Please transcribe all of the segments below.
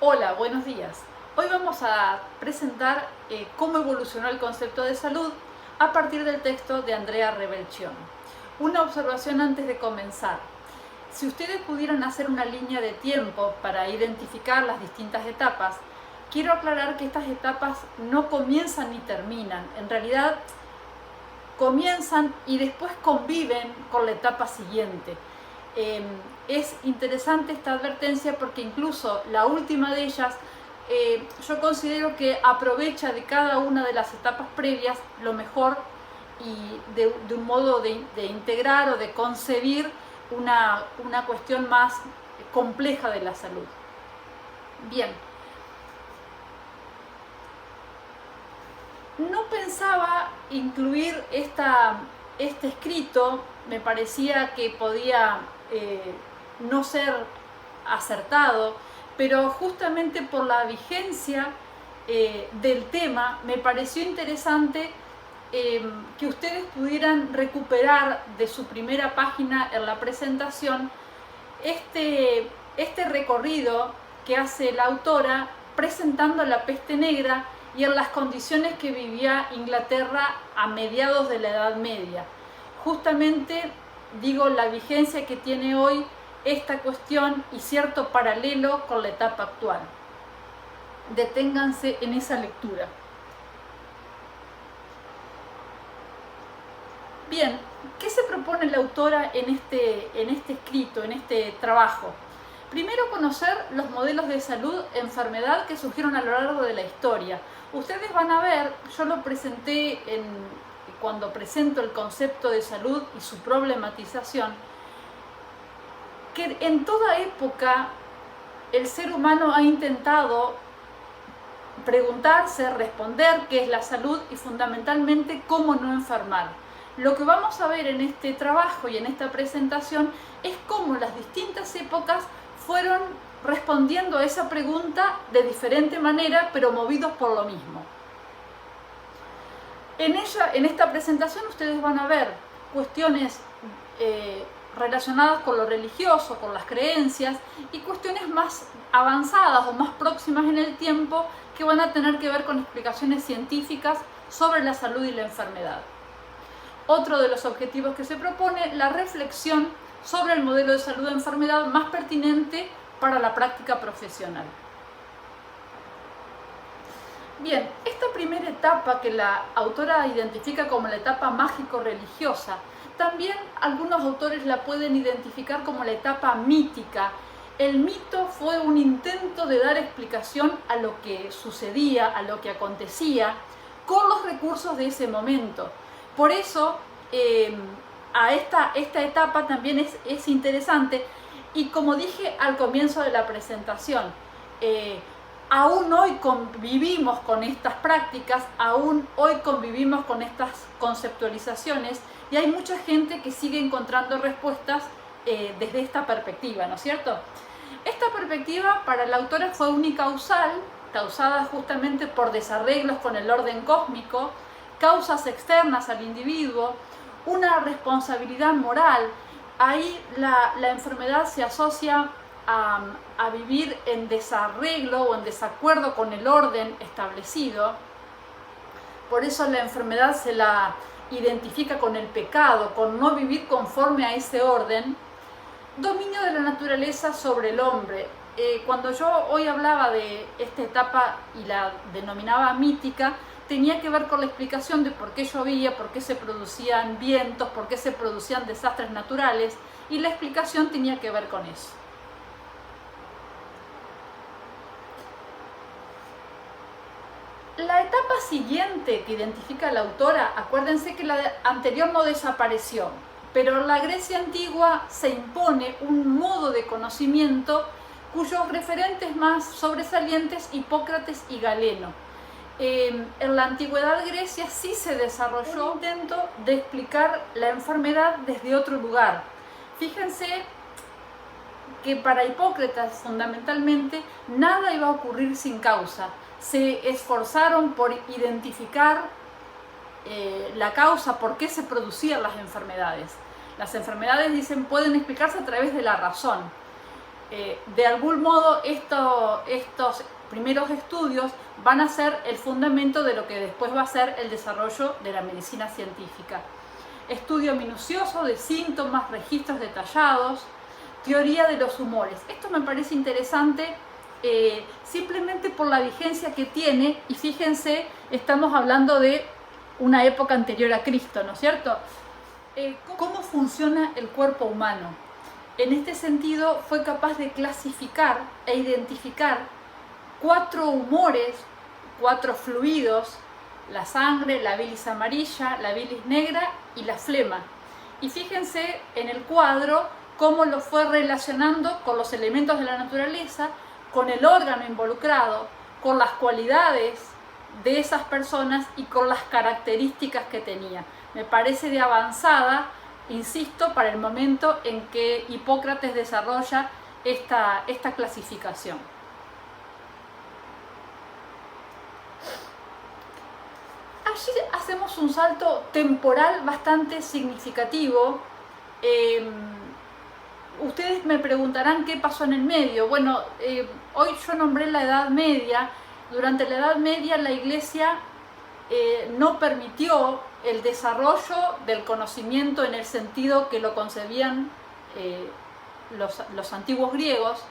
Hola, buenos días. Hoy vamos a presentar cómo evolucionó el concepto de salud a partir del texto de Andrea Rebelchion. Una observación antes de comenzar. Si ustedes pudieran hacer una línea de tiempo para identificar las distintas etapas, quiero aclarar que estas etapas no comienzan ni terminan. En realidad, comienzan y después conviven con la etapa siguiente. Es interesante esta advertencia porque incluso la última de ellas yo considero que aprovecha de cada una de las etapas previas lo mejor y de un modo de integrar o de concebir una cuestión más compleja de la salud. Bien, no pensaba incluir este escrito, me parecía que podía no ser acertado, pero justamente por la vigencia del tema me pareció interesante que ustedes pudieran recuperar de su primera página en la presentación este recorrido que hace la autora presentando la peste negra y en las condiciones que vivía Inglaterra a mediados de la Edad Media. Justamente digo la vigencia que tiene hoy esta cuestión y cierto paralelo con la etapa actual. Deténganse en esa lectura. Bien, ¿qué se propone la autora en este escrito, en este trabajo? Primero, conocer los modelos de salud, enfermedad que surgieron a lo largo de la historia. Ustedes van a ver, yo lo presenté cuando presento el concepto de salud y su problematización, que en toda época el ser humano ha intentado preguntarse, responder qué es la salud y fundamentalmente cómo no enfermar. Lo que vamos a ver en este trabajo y en esta presentación es cómo las distintas épocas fueron respondiendo a esa pregunta de diferente manera, pero movidos por lo mismo. En esta presentación ustedes van a ver cuestiones relacionadas con lo religioso, con las creencias, y cuestiones más avanzadas o más próximas en el tiempo que van a tener que ver con explicaciones científicas sobre la salud y la enfermedad. Otro de los objetivos que se propone, la reflexión sobre el modelo de salud y enfermedad más pertinente para la práctica profesional. Bien, esta primera etapa que la autora identifica como la etapa mágico-religiosa, también algunos autores la pueden identificar como la etapa mítica. El mito fue un intento de dar explicación a lo que sucedía, a lo que acontecía, con los recursos de ese momento. Por eso, esta etapa también es interesante y como dije al comienzo de la presentación, aún hoy convivimos con estas prácticas, aún hoy convivimos con estas conceptualizaciones y hay mucha gente que sigue encontrando respuestas desde esta perspectiva, ¿no es cierto? Esta perspectiva para la autora fue unicausal, causada justamente por desarreglos con el orden cósmico, causas externas al individuo, una responsabilidad moral. Ahí la enfermedad se asocia a vivir en desarreglo o en desacuerdo con el orden establecido. Por eso la enfermedad se la identifica con el pecado, con no vivir conforme a ese orden. Dominio de la naturaleza sobre el hombre. Cuando yo hoy hablaba de esta etapa y la denominaba mítica, tenía que ver con la explicación de por qué llovía, por qué se producían vientos, por qué se producían desastres naturales, y la explicación tenía que ver con eso. La etapa siguiente que identifica la autora, acuérdense que la anterior no desapareció, pero en la Grecia antigua se impone un modo de conocimiento cuyos referentes más sobresalientes Hipócrates y Galeno. En la antigüedad Grecia sí se desarrolló un intento de explicar la enfermedad desde otro lugar. Fíjense que para Hipócrates fundamentalmente nada iba a ocurrir sin causa. Se esforzaron por identificar la causa, por qué se producían las enfermedades. Las enfermedades, dicen, pueden explicarse a través de la razón. de algún modo estos primeros estudios van a ser el fundamento de lo que después va a ser el desarrollo de la medicina científica. Estudio minucioso de síntomas, registros detallados, teoría de los humores. Esto me parece interesante simplemente por la vigencia que tiene, y fíjense, estamos hablando de una época anterior a Cristo, ¿no es cierto? ¿Cómo funciona el cuerpo humano? En este sentido fue capaz de clasificar e identificar 4 humores, 4 fluidos: la sangre, la bilis amarilla, la bilis negra y la flema. Y fíjense en el cuadro cómo lo fue relacionando con los elementos de la naturaleza, con el órgano involucrado, con las cualidades de esas personas y con las características que tenía. Me parece de avanzada, insisto, para el momento en que Hipócrates desarrolla esta clasificación. Allí hacemos un salto temporal bastante significativo. Ustedes me preguntarán qué pasó en el medio. Bueno, hoy yo nombré la Edad Media. Durante la Edad Media la Iglesia no permitió el desarrollo del conocimiento en el sentido que lo concebían los antiguos griegos.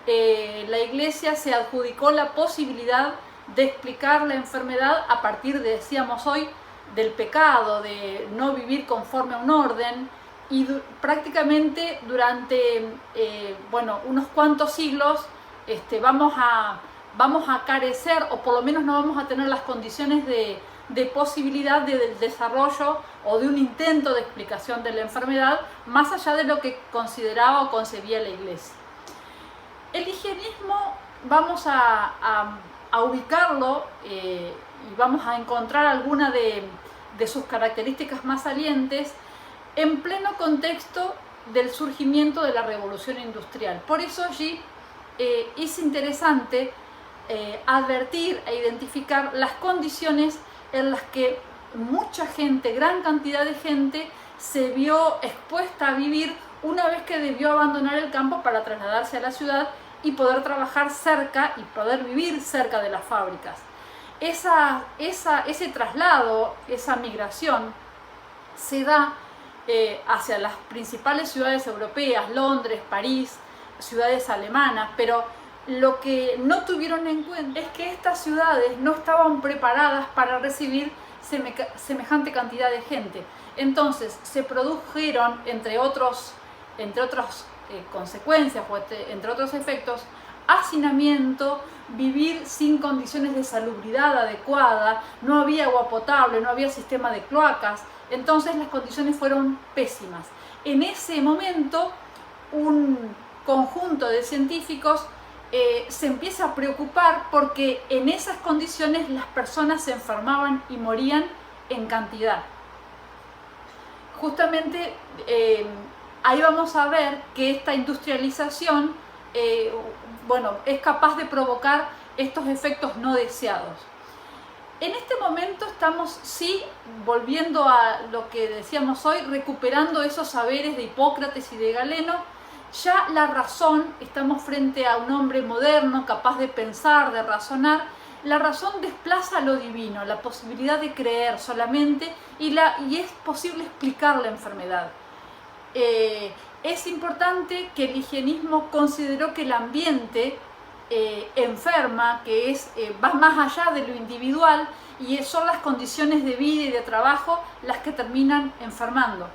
La Iglesia se adjudicó la posibilidad de explicar la enfermedad a partir de, decíamos hoy, del pecado, de no vivir conforme a un orden, y prácticamente durante unos cuantos siglos vamos a carecer, o por lo menos no vamos a tener las condiciones de posibilidad del desarrollo o de un intento de explicación de la enfermedad más allá de lo que consideraba o concebía la Iglesia. El higienismo vamos a ubicarlo y vamos a encontrar alguna de sus características más salientes en pleno contexto del surgimiento de la revolución industrial. Por eso allí es interesante advertir e identificar las condiciones en las que mucha gente, gran cantidad de gente, se vio expuesta a vivir una vez que debió abandonar el campo para trasladarse a la ciudad y poder trabajar cerca y poder vivir cerca de las fábricas. Ese traslado, esa migración, se da hacia las principales ciudades europeas, Londres, París, ciudades alemanas, pero lo que no tuvieron en cuenta es que estas ciudades no estaban preparadas para recibir semejante cantidad de gente. Entonces se produjeron, entre otras consecuencias o entre otros efectos, hacinamiento, vivir sin condiciones de salubridad adecuada, no había agua potable, no había sistema de cloacas, entonces las condiciones fueron pésimas. En ese momento un conjunto de científicos se empieza a preocupar porque en esas condiciones las personas se enfermaban y morían en cantidad. Justamente ahí vamos a ver que esta industrialización es capaz de provocar estos efectos no deseados. En este momento estamos, sí, volviendo a lo que decíamos hoy, recuperando esos saberes de Hipócrates y de Galeno. Ya la razón, estamos frente a un hombre moderno, capaz de pensar, de razonar. La razón desplaza lo divino, la posibilidad de creer solamente, y es posible explicar la enfermedad. Es importante que el higienismo consideró que el ambiente enferma, que va más allá de lo individual, y son las condiciones de vida y de trabajo las que terminan enfermando.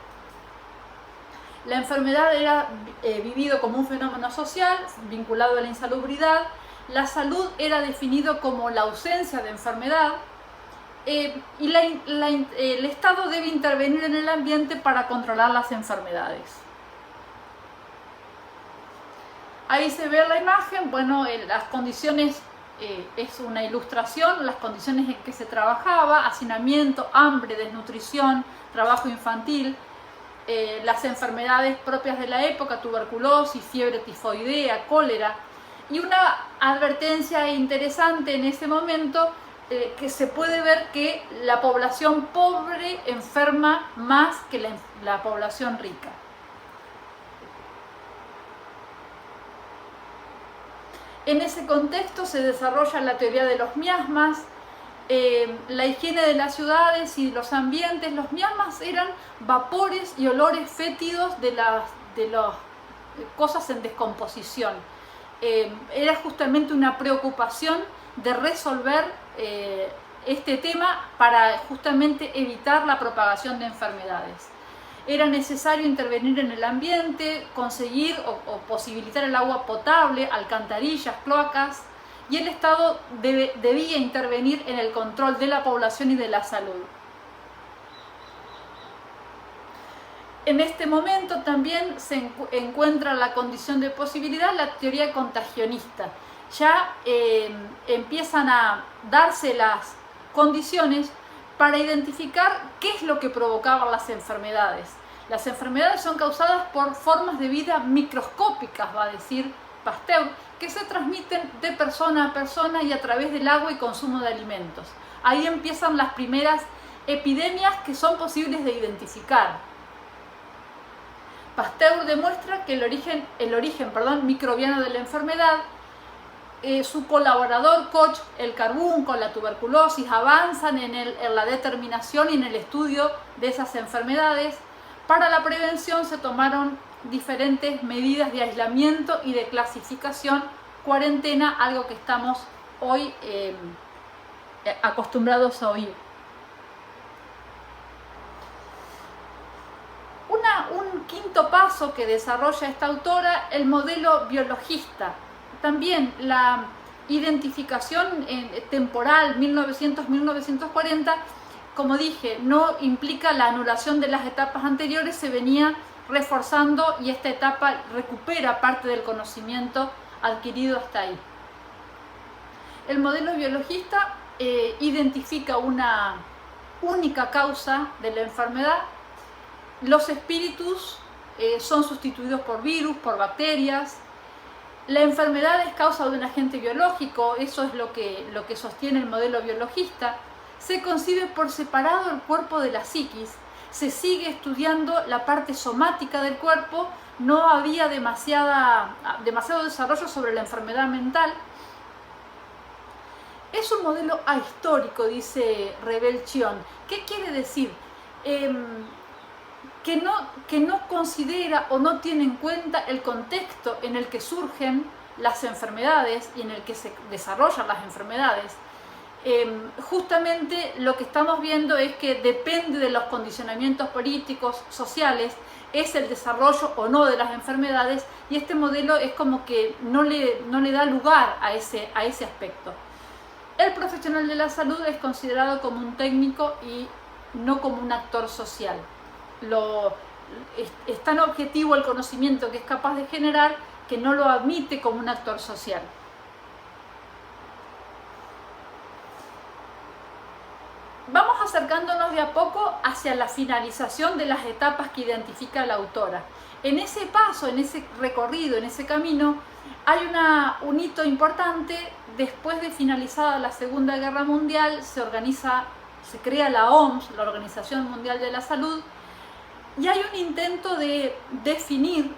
La enfermedad era vivido como un fenómeno social vinculado a la insalubridad. La salud era definido como la ausencia de enfermedad, y el Estado debe intervenir en el ambiente para controlar las enfermedades. Ahí se ve la imagen, las condiciones, es una ilustración, las condiciones en que se trabajaba: hacinamiento, hambre, desnutrición, trabajo infantil, las enfermedades propias de la época, tuberculosis, fiebre tifoidea, cólera. Y una advertencia interesante en ese momento, que se puede ver que la población pobre enferma más que la población rica. En ese contexto se desarrolla la teoría de los miasmas, la higiene de las ciudades y los ambientes. Los miasmas eran vapores y olores fétidos de las cosas en descomposición. Era justamente una preocupación de resolver este tema para justamente evitar la propagación de enfermedades. Era necesario intervenir en el ambiente, conseguir o posibilitar el agua potable, alcantarillas, cloacas, y el Estado debía intervenir en el control de la población y de la salud. En este momento también se encuentra la condición de posibilidad la teoría contagionista. Ya empiezan a darse las condiciones para identificar qué es lo que provocaban las enfermedades. Las enfermedades son causadas por formas de vida microscópicas, va a decir Pasteur, que se transmiten de persona a persona y a través del agua y consumo de alimentos. Ahí empiezan las primeras epidemias que son posibles de identificar. Pasteur demuestra que el origen microbiano de la enfermedad, su colaborador Koch, el carbúnculo, la tuberculosis, avanzan en la determinación y en el estudio de esas enfermedades. Para la prevención se tomaron diferentes medidas de aislamiento y de clasificación, cuarentena, algo que estamos hoy acostumbrados a oír. Un quinto paso que desarrolla esta autora, el modelo biologista. También la identificación temporal 1900-1940, como dije, no implica la anulación de las etapas anteriores, se venía reforzando y esta etapa recupera parte del conocimiento adquirido hasta ahí. El modelo biologista identifica una única causa de la enfermedad. Los espíritus son sustituidos por virus, por bacterias. La enfermedad es causa de un agente biológico, eso es lo que sostiene el modelo biologista. Se concibe por separado el cuerpo de la psiquis, se sigue estudiando la parte somática del cuerpo, no había demasiado desarrollo sobre la enfermedad mental. Es un modelo ahistórico, dice Rebel-Chion. ¿Qué quiere decir? Que no considera o no tiene en cuenta el contexto en el que surgen las enfermedades y en el que se desarrollan las enfermedades. Justamente lo que estamos viendo es que depende de los condicionamientos políticos, sociales, es el desarrollo o no de las enfermedades, y este modelo es como que no le da lugar a ese aspecto. El profesional de la salud es considerado como un técnico y no como un actor social. Es tan objetivo el conocimiento que es capaz de generar que no lo admite como un actor social. Vamos acercándonos de a poco hacia la finalización de las etapas que identifica la autora. En ese paso, en ese recorrido, en ese camino, hay un hito importante. Después de finalizada la Segunda Guerra Mundial, se crea la OMS, la Organización Mundial de la Salud, y hay un intento de definir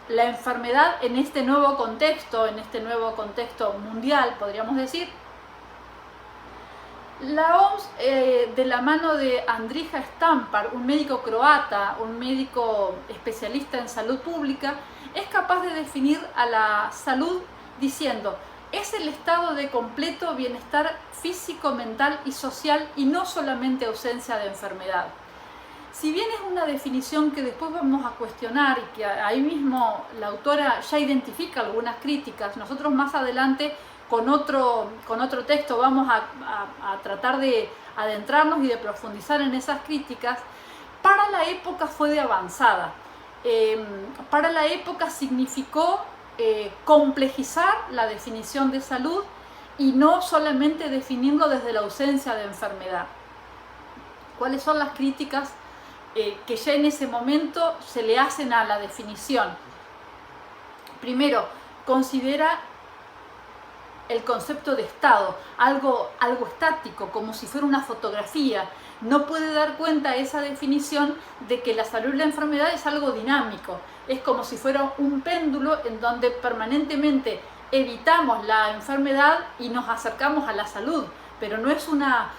la enfermedad en este nuevo contexto mundial, podríamos decir. La OMS, de la mano de Andrija Stampar, un médico croata, un médico especialista en salud pública, es capaz de definir a la salud diciendo: es el estado de completo bienestar físico, mental y social, y no solamente ausencia de enfermedad. Si bien es una definición que después vamos a cuestionar y que ahí mismo la autora ya identifica algunas críticas, nosotros más adelante con otro texto vamos a tratar de adentrarnos y de profundizar en esas críticas. Para la época fue de avanzada. Para la época significó complejizar la definición de salud y no solamente definirlo desde la ausencia de enfermedad. ¿Cuáles son las críticas que ya en ese momento se le hacen a la definición? Primero, considera el concepto de estado, algo estático, como si fuera una fotografía. No puede dar cuenta esa definición de que la salud y la enfermedad es algo dinámico. Es como si fuera un péndulo en donde permanentemente evitamos la enfermedad y nos acercamos a la salud, pero no es una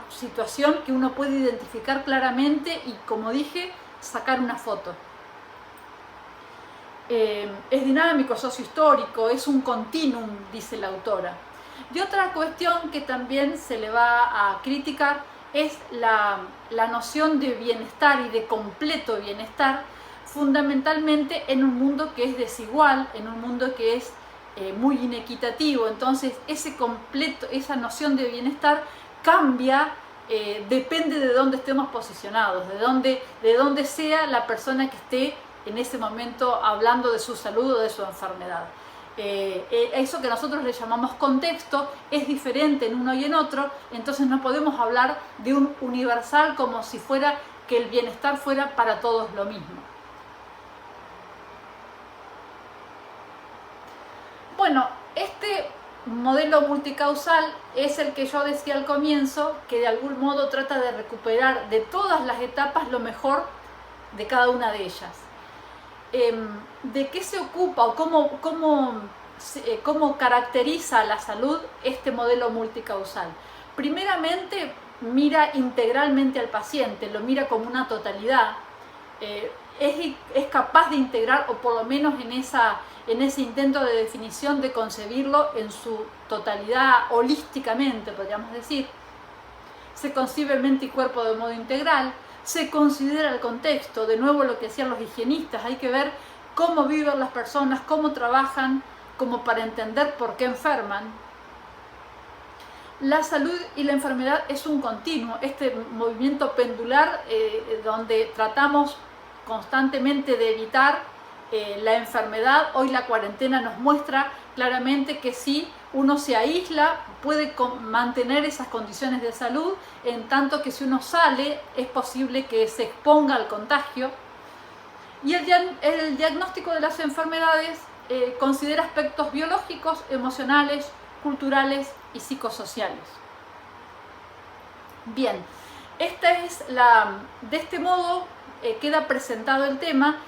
situación que uno puede identificar claramente y, como dije, sacar una foto. Es dinámico, sociohistórico, es un continuum, dice la autora. Y otra cuestión que también se le va a criticar es la noción de bienestar y de completo bienestar, fundamentalmente en un mundo que es desigual, en un mundo que es muy inequitativo. Entonces esa noción de bienestar cambia, depende de dónde estemos posicionados, de dónde sea la persona que esté en ese momento hablando de su salud o de su enfermedad. Eso que nosotros le llamamos contexto es diferente en uno y en otro, entonces no podemos hablar de un universal como si fuera que el bienestar fuera para todos lo mismo. Bueno, este modelo multicausal es el que yo decía al comienzo, que de algún modo trata de recuperar de todas las etapas lo mejor de cada una de ellas. ¿De qué se ocupa o cómo caracteriza la salud este modelo multicausal? Primeramente, mira integralmente al paciente, lo mira como una totalidad. Es capaz de integrar, o por lo menos en ese intento de definición, de concebirlo en su totalidad, holísticamente, podríamos decir. Se concibe mente y cuerpo de modo integral, se considera el contexto, de nuevo lo que decían los higienistas, hay que ver cómo viven las personas, cómo trabajan, como para entender por qué enferman. La salud y la enfermedad es un continuo, este movimiento pendular donde tratamos constantemente de evitar la enfermedad. Hoy la cuarentena nos muestra claramente que si uno se aísla puede mantener esas condiciones de salud, en tanto que si uno sale es posible que se exponga al contagio. Y el diagnóstico de las enfermedades considera aspectos biológicos, emocionales, culturales y psicosociales. Bien, de este modo queda presentado el tema.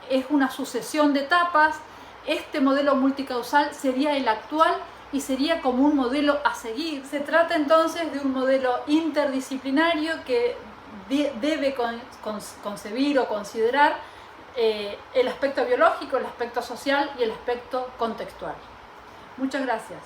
Es una sucesión de etapas. Este modelo multicausal sería el actual y sería como un modelo a seguir. Se trata entonces de un modelo interdisciplinario que debe concebir o considerar el aspecto biológico, el aspecto social y el aspecto contextual. Muchas gracias.